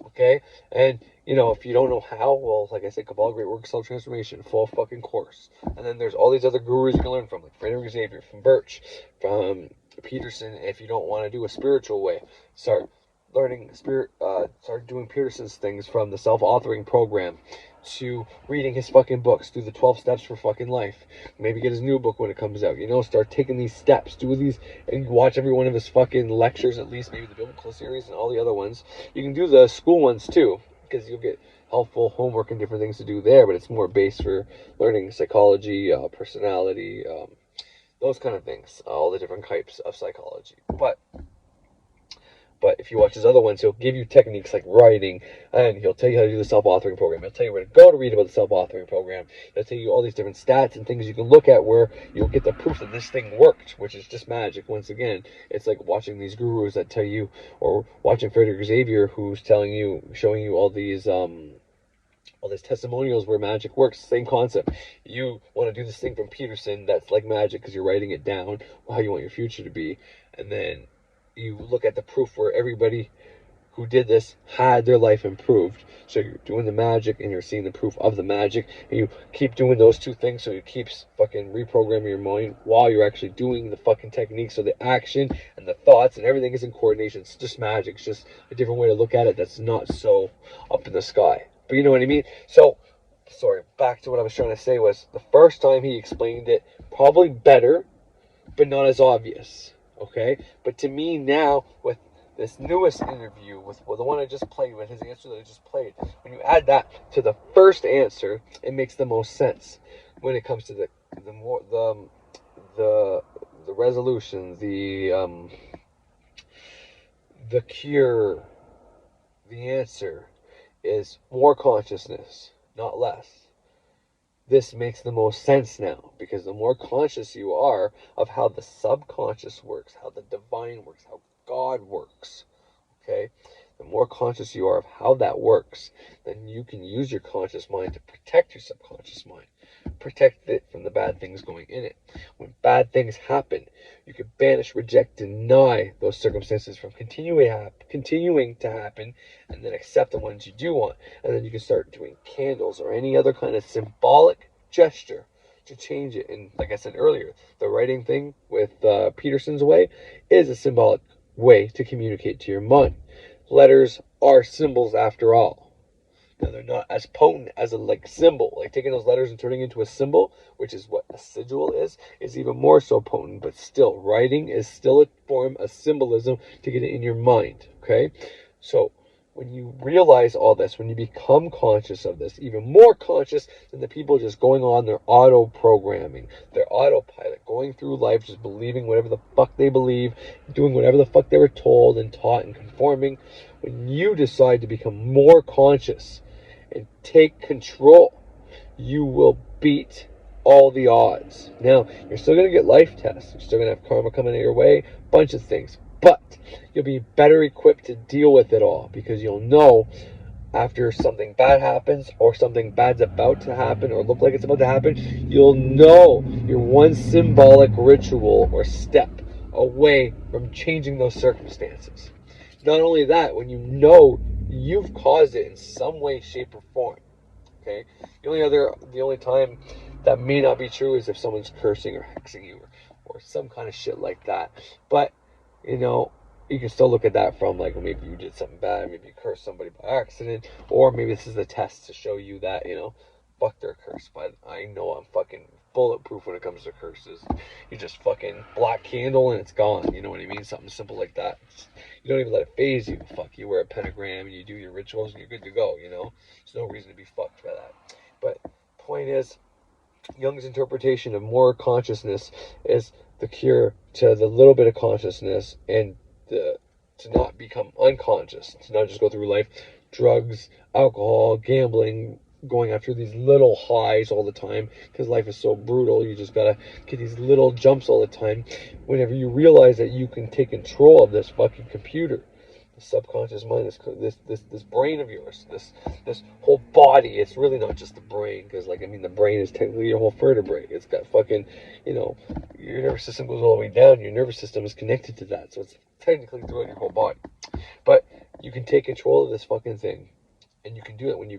Speaker 3: Okay? And, you know, if you don't know how, well, like I said, Kabbalah Great Work Self-Transformation, full fucking course. And then there's all these other gurus you can learn from, like Frederick Xavier, from Birch, from Peterson. If you don't want to do a spiritual way, start learning start doing Peterson's things, from the self-authoring program to reading his fucking books, do the 12 steps for fucking life. Maybe get his new book when it comes out. You know, start taking these steps, do these, and watch every one of his fucking lectures, at least maybe the biblical series and all the other ones. You can do the school ones too, because you'll get helpful homework and different things to do there, but it's more based for learning psychology, personality, those kind of things, all the different types of psychology. But if you watch his other ones, he'll give you techniques like writing, and he'll tell you how to do the self-authoring program. He'll tell you where to go to read about the self-authoring program. He'll tell you all these different stats and things you can look at where you'll get the proof that this thing worked, which is just magic. Once again, it's like watching these gurus that tell you, or watching Frederick Xavier, who's telling you, showing you all these testimonials where magic works. Same concept. You want to do this thing from Peterson that's like magic because you're writing it down, how you want your future to be, and then you look at the proof where everybody who did this had their life improved. So you're doing the magic and you're seeing the proof of the magic, and you keep doing those two things, so you keep fucking reprogramming your mind while you're actually doing the fucking technique. So the action and the thoughts and everything is in coordination. It's just magic. It's just a different way to look at it that's not so up in the sky. But you know what I mean? So, sorry, back to what I was trying to say was, the first time he explained it, probably better, but not as obvious. Okay? But to me now, with this newest interview, with the one I just played, with his answer that I just played, when you add that to the first answer, it makes the most sense when it comes to the resolution, the cure, the answer is more consciousness, not less. This makes the most sense now, because the more conscious you are of how the subconscious works, how the divine works, how God works, okay? The more conscious you are of how that works, then you can use your conscious mind to protect your subconscious mind. Protect it from the bad things going in it. When bad things happen, you can banish, reject, deny those circumstances from continuing to happen, and then accept the ones you do want. And then you can start doing candles or any other kind of symbolic gesture to change it. And like I said earlier, the writing thing with Peterson's way is a symbolic way to communicate to your mind. Letters are symbols after all. Now, they're not as potent as a symbol. Like taking those letters and turning into a symbol, which is what a sigil is even more so potent. But still, writing is still a form of symbolism to get it in your mind. Okay? So when you realize all this, when you become conscious of this, even more conscious than the people just going on their auto programming, their autopilot, going through life just believing whatever the fuck they believe, doing whatever the fuck they were told and taught and conforming, when you decide to become more conscious and take control, you will beat all the odds. Now, you're still going to get life tests. You're still going to have karma coming your way, bunch of things. But you'll be better equipped to deal with it all because you'll know after something bad happens or something bad's about to happen or look like it's about to happen, you'll know you're one symbolic ritual or step away from changing those circumstances. Not only that, when you know you've caused it in some way, shape, or form, okay? The only time that may not be true is if someone's cursing or hexing you or some kind of shit like that. But, you know, you can still look at that from like maybe you did something bad, maybe you cursed somebody by accident, or maybe this is a test to show you that, you know, fuck their curse. But I know I'm fucking bulletproof when it comes to curses. You just fucking black candle and it's gone. You know what I mean? Something simple like that. You don't even let it phase you. Fuck, you wear a pentagram and you do your rituals and you're good to go, you know? There's no reason to be fucked by that. But point is, Jung's interpretation of more consciousness is the cure to the little bit of consciousness and to not become unconscious, to not just go through life, drugs, alcohol, gambling, going after these little highs all the time because life is so brutal. You just gotta get these little jumps all the time. Whenever you realize that you can take control of this fucking computer, the subconscious mind, this brain of yours, this whole body. It's really not just the brain because, like, I mean, the brain is technically your whole vertebrae. It's got fucking, you know, your nervous system goes all the way down. Your nervous system is connected to that, so it's technically throughout your whole body. But you can take control of this fucking thing, and you can do it when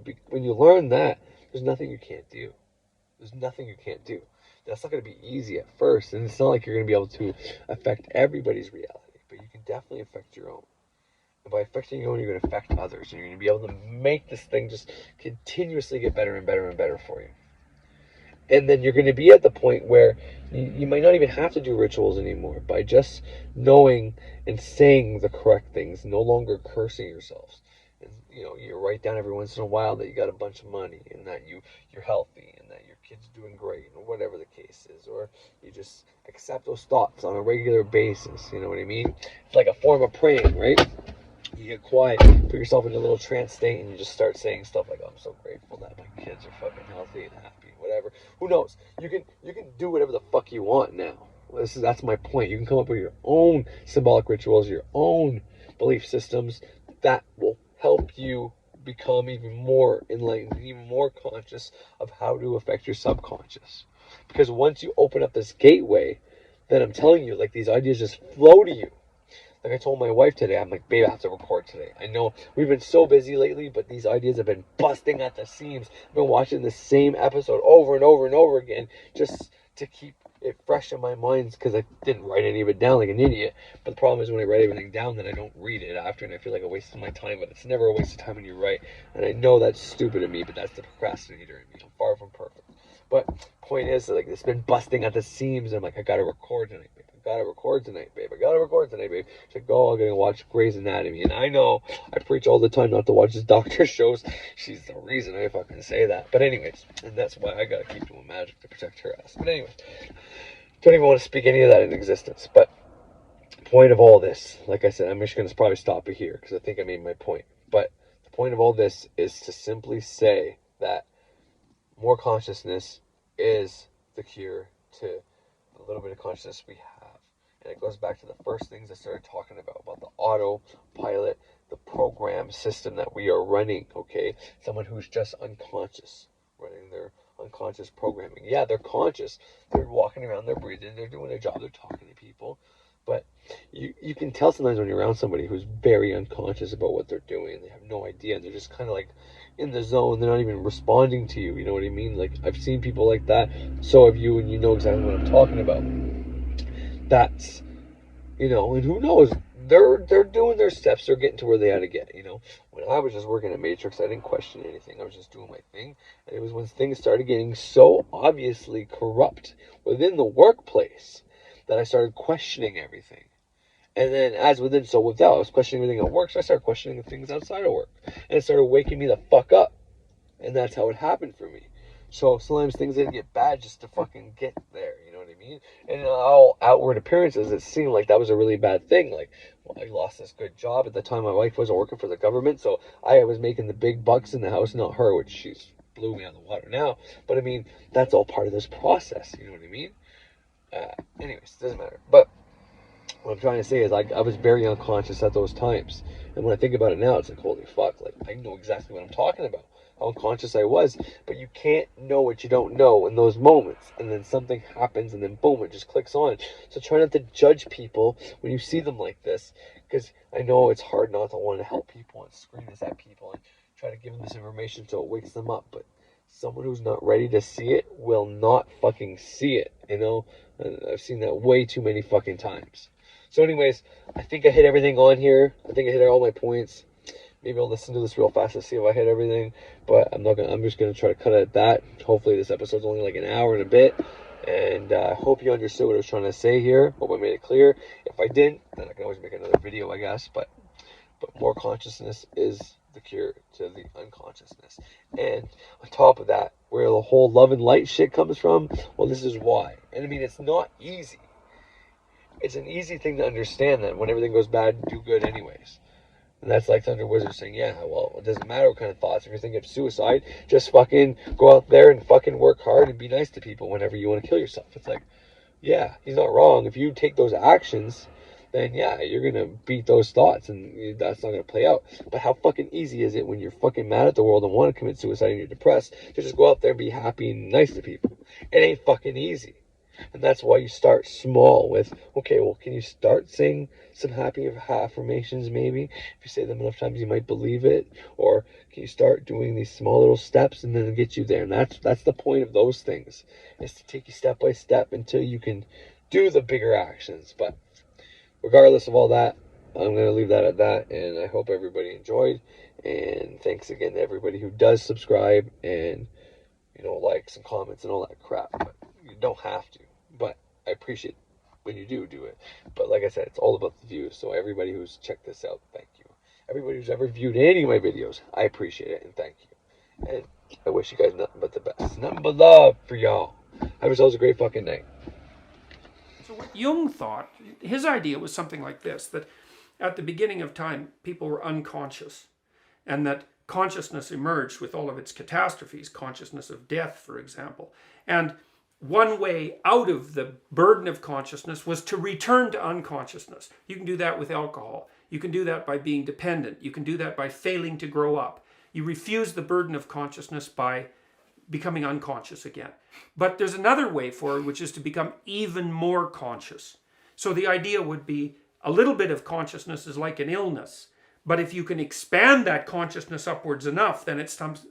Speaker 3: you learn that. There's nothing you can't do. There's nothing you can't do. That's not going to be easy at first, and it's not like you're going to be able to affect everybody's reality, but you can definitely affect your own. And by affecting your own, you're going to affect others, and you're going to be able to make this thing just continuously get better and better and better for you. And then you're going to be at the point where you might not even have to do rituals anymore by just knowing and saying the correct things, no longer cursing yourselves. And, you know, you write down every once in a while that you got a bunch of money and that you're healthy and that your kid's doing great or whatever the case is. Or you just accept those thoughts on a regular basis. You know what I mean? It's like a form of praying, right? You get quiet, put yourself in a little trance state, and you just start saying stuff like, oh, I'm so grateful that my kids are fucking healthy and happy, whatever. Who knows? You can do whatever the fuck you want now. That's my point. You can come up with your own symbolic rituals, your own belief systems that will help you become even more enlightened, even more conscious of how to affect your subconscious. Because once you open up this gateway, then I'm telling you, like, these ideas just flow to you. Like I told my wife today, I'm like, babe, I have to record today. I know we've been so busy lately, but these ideas have been busting at the seams. I've been watching the same episode over and over and over again just to keep it fresh in my mind because I didn't write any of it down like an idiot. But the problem is when I write everything down, then I don't read it after, and I feel like I wasted my time. But it's never a waste of time when you write. And I know that's stupid of me, but that's the procrastinator in me. I'm far from perfect. But point is, like, it's been busting at the seams, and I'm like, I gotta record tonight, babe. I gotta record tonight, babe. She's like, oh, I'm gonna watch Grey's Anatomy. And I know I preach all the time not to watch these doctor shows. She's the reason I fucking say that. But anyways, and that's why I gotta keep doing magic to protect her ass. But anyways, don't even want to speak any of that in existence. But point of all this, like I said, I'm just gonna probably stop it here because I think I made my point. But the point of all this is to simply say that more consciousness is the cure to the little bit of consciousness we have. And it goes back to the first things I started talking about the autopilot, the program system that we are running, okay? Someone who's just unconscious, running their unconscious programming. Yeah, they're conscious. They're walking around, they're breathing, they're doing their job, they're talking to people. But you can tell sometimes when you're around somebody who's very unconscious about what they're doing. They have no idea. And they're just kind of like in the zone. They're not even responding to you. You know what I mean? Like, I've seen people like that. So have you, and you know exactly what I'm talking about. That's, you know, and who knows? They're doing their steps. They're getting to where they had to get, you know. When I was just working at Matrix, I didn't question anything. I was just doing my thing. And it was when things started getting so obviously corrupt within the workplace that I started questioning everything. And then as within, so without, I was questioning everything at work, so I started questioning the things outside of work. And it started waking me the fuck up. And that's how it happened for me. So sometimes things didn't get bad just to fucking get there, you know what I mean? And all outward appearances, it seemed like that was a really bad thing. Like, well, I lost this good job. At the time, my wife wasn't working for the government, so I was making the big bucks in the house, not her, which she's blew me out of the water now. But I mean, that's all part of this process, you know what I mean? Anyways, doesn't matter. But what I'm trying to say is, like, I was very unconscious at those times. And when I think about it now, it's like, holy fuck, like, I know exactly what I'm talking about. How unconscious I was. But you can't know what you don't know in those moments. And then something happens, and then boom, it just clicks on. So try not to judge people when you see them like this. Because I know it's hard not to want to help people and scream this at people and try to give them this information so it wakes them up. But someone who's not ready to see it will not fucking see it, you know? And I've seen that way too many fucking times. So anyways, I think I hit everything on here. I think I hit all my points. Maybe I'll listen to this real fast to see if I hit everything. But I'm just gonna try to cut it at that. Hopefully this episode's only like an hour and a bit. And I hope you understood what I was trying to say here. Hope I made it clear. If I didn't, then I can always make another video, I guess. But more consciousness is the cure to the unconsciousness. And on top of that, where the whole love and light shit comes from, well, this is why. And I mean, it's not easy. It's an easy thing to understand that when everything goes bad, do good anyways. And that's like Thunder Wizard saying, yeah, well, it doesn't matter what kind of thoughts. If you're thinking of suicide, just fucking go out there and fucking work hard and be nice to people whenever you want to kill yourself. It's like, yeah, he's not wrong. If you take those actions, then yeah, you're going to beat those thoughts and that's not going to play out. But how fucking easy is it when you're fucking mad at the world and want to commit suicide and you're depressed to just go out there and be happy and nice to people? It ain't fucking easy. And that's why you start small with, okay, well, can you start saying some happy affirmations maybe? If you say them enough times, you might believe it. Or can you start doing these small little steps and then get you there? And that's the point of those things, is to take you step by step until you can do the bigger actions. But regardless of all that, I'm going to leave that at that. And I hope everybody enjoyed. And thanks again to everybody who does subscribe and, you know, likes and comments and all that crap. But you don't have to. But I appreciate when you do it. But like I said, it's all about the views. So everybody who's checked this out, thank you. Everybody who's ever viewed any of my videos, I appreciate it and thank you. And I wish you guys nothing but the best. Nothing but love for y'all. Have yourselves a great fucking night.
Speaker 1: So what Jung thought, his idea was something like this, that at the beginning of time, people were unconscious, and that consciousness emerged with all of its catastrophes, consciousness of death, for example. And one way out of the burden of consciousness was to return to unconsciousness. You can do that with alcohol. You can do that by being dependent. You can do that by failing to grow up. You refuse the burden of consciousness by becoming unconscious again. But there's another way forward, which is to become even more conscious. So the idea would be a little bit of consciousness is like an illness. But if you can expand that consciousness upwards enough, then it starts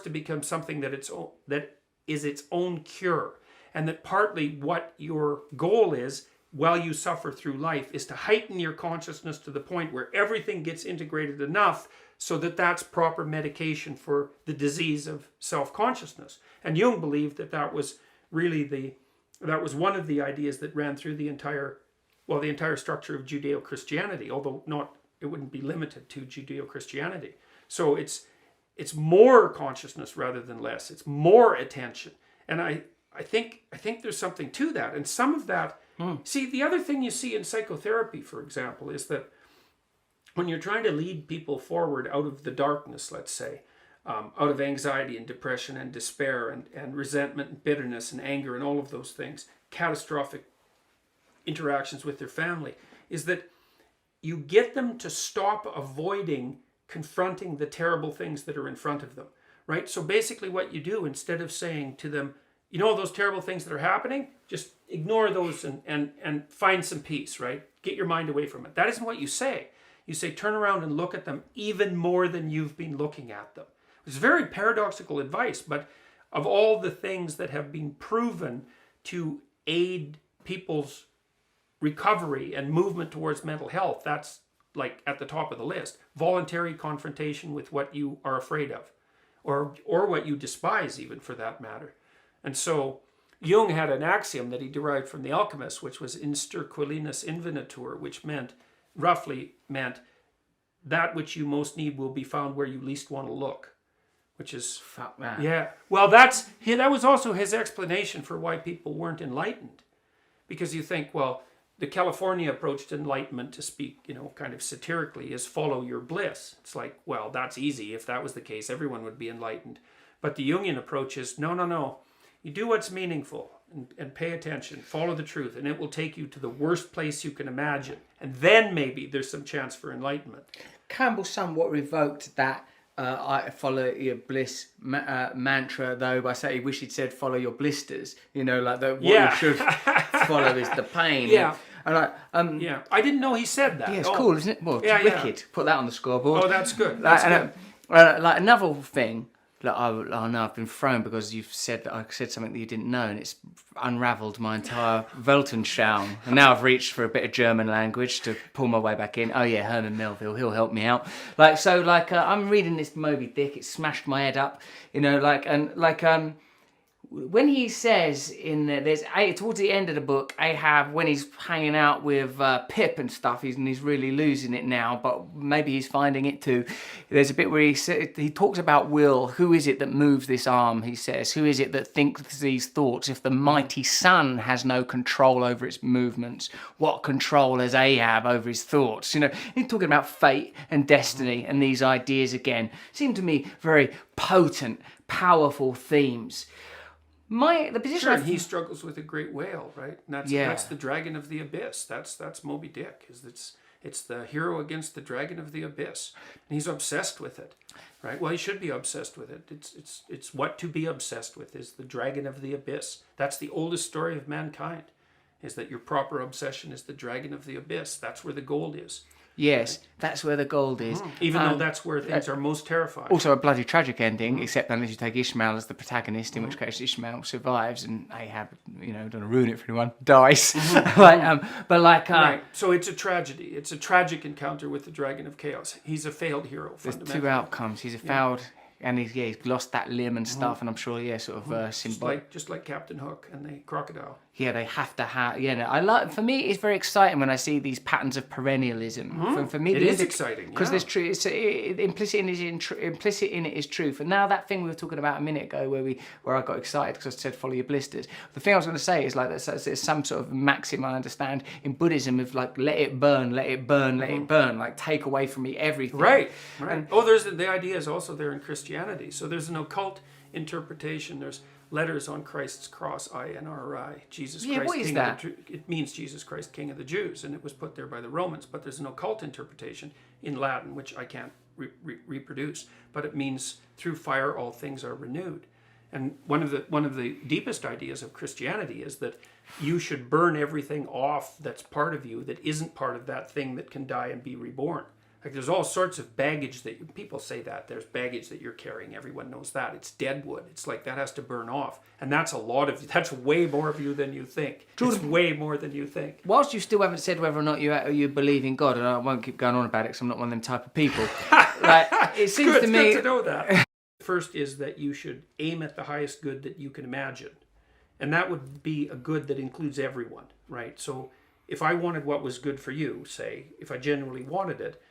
Speaker 1: to become something that is its own cure. And that partly what your goal is while you suffer through life is to heighten your consciousness to the point where everything gets integrated enough so that that's proper medication for the disease of self-consciousness. And Jung believed that that was really that was one of the ideas that ran through the entire structure of Judeo-Christianity, although it wouldn't be limited to Judeo-Christianity. So it's more consciousness rather than less. It's more attention. And I think there's something to that. And some of that, see, the other thing you see in psychotherapy, for example, is that when you're trying to lead people forward out of the darkness, let's say, out of anxiety and depression and despair and resentment and bitterness and anger and all of those things, catastrophic interactions with their family, is that you get them to stop avoiding confronting the terrible things that are in front of them, right? So basically what you do, instead of saying to them, you know, those terrible things that are happening, just ignore those and find some peace, right? Get your mind away from it. That isn't what you say. You say, turn around and look at them even more than you've been looking at them. It's very paradoxical advice, but of all the things that have been proven to aid people's recovery and movement towards mental health, that's like at the top of the list. Voluntary confrontation with what you are afraid of, or what you despise, even, for that matter. And so Jung had an axiom that he derived from the alchemists, which was insterquilinus invenitur, which roughly meant that which you most need will be found where you least want to look, which is
Speaker 2: Fuck that.
Speaker 1: yeah. Well, that was also his explanation for why people weren't enlightened, because you think, well, the California approach to enlightenment, to speak, kind of satirically, is follow your bliss. It's like, well, that's easy. If that was the case, everyone would be enlightened. But the Jungian approach is no. You do what's meaningful and pay attention, follow the truth, and it will take you to the worst place you can imagine. And then maybe there's some chance for enlightenment.
Speaker 2: Campbell somewhat revoked that I follow your bliss mantra, though, by saying he wish he'd said follow your blisters. Like what you should follow is the pain.
Speaker 1: Yeah.
Speaker 2: And
Speaker 1: yeah, I didn't know he said that.
Speaker 2: Yeah, it's cool, isn't it? Well, it's wicked. Put that on the scoreboard.
Speaker 1: Oh, that's good. That's good.
Speaker 2: Like another thing. Like, I know I've been thrown because you've said that I said something that you didn't know, and it's unravelled my entire Weltanschauung. And now I've reached for a bit of German language to pull my way back in. Oh yeah, Herman Melville, he'll help me out. I'm reading this Moby Dick. It smashed my head up, when he says in there's towards the end of the book, Ahab, when he's hanging out with Pip and stuff, he's really losing it now, but maybe he's finding it too. There's a bit where he talks about will. Who is it that moves this arm? He says, who is it that thinks these thoughts? If the mighty sun has no control over its movements, what control has Ahab over his thoughts? He's talking about fate and destiny, and these ideas again seem to me very potent, powerful themes. The position
Speaker 1: Sure, he struggles with a great whale, right? And that's the dragon of the abyss. That's Moby Dick. It's the hero against the dragon of the abyss, and he's obsessed with it, right? Well, he should be obsessed with it. It's what to be obsessed with is the dragon of the abyss. That's the oldest story of mankind, is that your proper obsession is the dragon of the abyss. That's where the gold is.
Speaker 2: Yes, that's where the gold is.
Speaker 1: Even though that's where things are most terrifying.
Speaker 2: Also a bloody tragic ending, except unless you take Ishmael as the protagonist, in which case Ishmael survives and Ahab, don't ruin it for anyone, dies.
Speaker 1: Right. So it's a tragedy. It's a tragic encounter with the dragon of chaos. He's a failed hero.
Speaker 2: There's two outcomes. He's a failed... And he's lost that limb and stuff, and I'm sure, symbolic.
Speaker 1: Just like Captain Hook and the crocodile.
Speaker 2: Yeah, they have to have. For me, it's very exciting when I see these patterns of perennialism. For me,
Speaker 1: it is exciting
Speaker 2: because there's truth. It's implicit in it is truth. And now that thing we were talking about a minute ago, where I got excited because I said follow your blisters. The thing I was going to say is there's some sort of maxim I understand in Buddhism of let it burn, let it burn, let it burn. Like take away from me everything.
Speaker 1: Right. And there's the idea is also there in Christianity. So there's an occult interpretation. There's letters on Christ's cross, INRI, Jesus Christ.
Speaker 2: What is
Speaker 1: King
Speaker 2: that?
Speaker 1: It means Jesus Christ, King of the Jews, and it was put there by the Romans. But there's an occult interpretation in Latin, which I can't reproduce. But it means through fire all things are renewed. And one of the deepest ideas of Christianity is that you should burn everything off that's part of you that isn't part of that thing that can die and be reborn. Like there's all sorts of baggage that people say that there's baggage that you're carrying. Everyone knows that. It's dead wood. It's like that has to burn off. And that's that's way more of you than you think. It's way more than you think.
Speaker 2: Whilst you still haven't said whether or not you believe in God, and I won't keep going on about it because I'm not one of them type of people. It seems to me...
Speaker 1: It's good to know that. First is that you should aim at the highest good that you can imagine. And that would be a good that includes everyone, right? So if I wanted what was good for you, say, if I genuinely wanted it,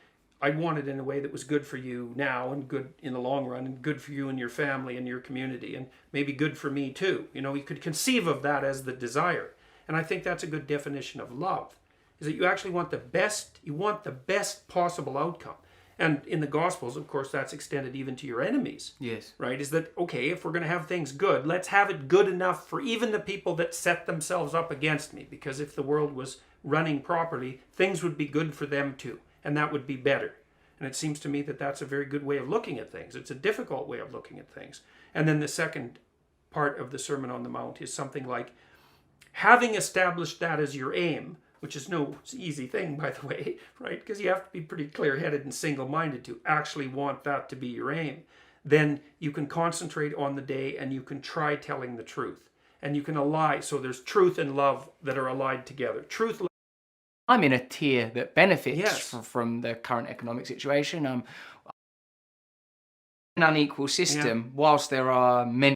Speaker 1: I'd want it in a way that was good for you now and good in the long run and good for you and your family and your community and maybe good for me too. You could conceive of that as the desire. And I think that's a good definition of love, is that you actually want the best possible outcome. And in the Gospels, of course, that's extended even to your enemies.
Speaker 2: Yes.
Speaker 1: Right? Is that, okay, if we're going to have things good, let's have it good enough for even the people that set themselves up against me. Because if the world was running properly, things would be good for them too. And that would be better. And it seems to me that that's a very good way of looking at things. It's a difficult way of looking at things. And then the second part of the Sermon on the Mount is something like, having established that as your aim, which is no easy thing, by the way, right? Because you have to be pretty clear-headed and single-minded to actually want that to be your aim. Then you can concentrate on the day and you can try telling the truth. And you can ally. So there's truth and love that are allied together. Truth.
Speaker 2: I'm in a tier that benefits from the current economic situation. An unequal system, whilst there are many